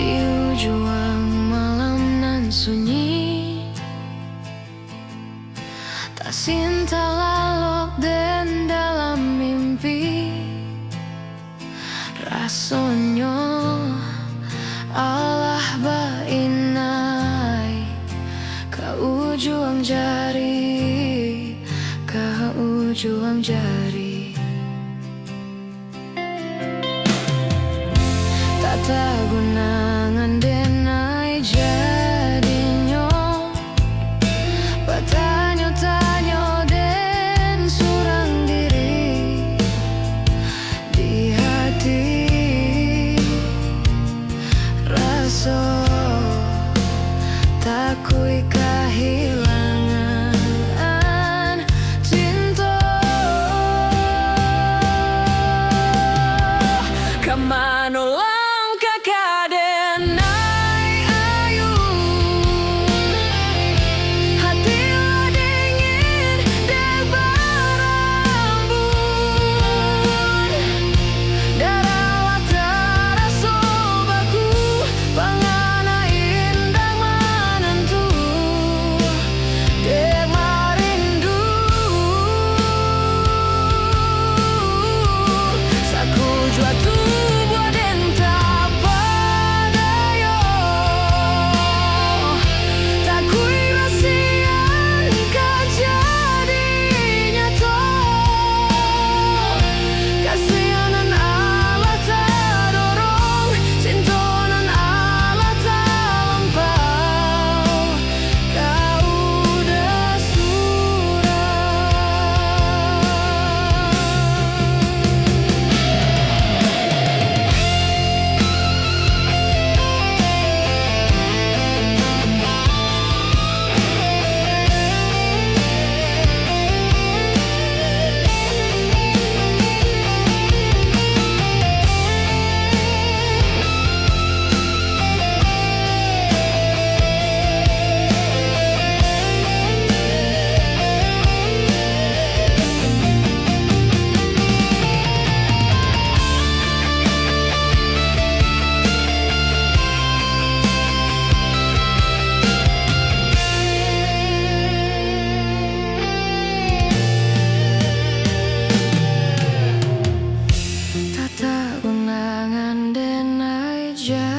Di ujung malam nan sunyi, tak sinta lalok dan dalam mimpi. Rasonyo Allah ba inai ka ujung jari, ka ujung jari. Tata gunangan denai jadinyo, patanyo-tanyo den surang diri di hati. Raso takui kehilangan cinta. Kamano langkah kadenai ayun, hati lo dingin dek berembun. Darah teraso baku pangana indah menentu dek marindu. Saku jua tubuh den tapadayo, takui rasian kejadinya to. Kasihanan Allah tak dorong, sintonan Allah tak lampau. Kau udah tata gunangan denai jadinyo.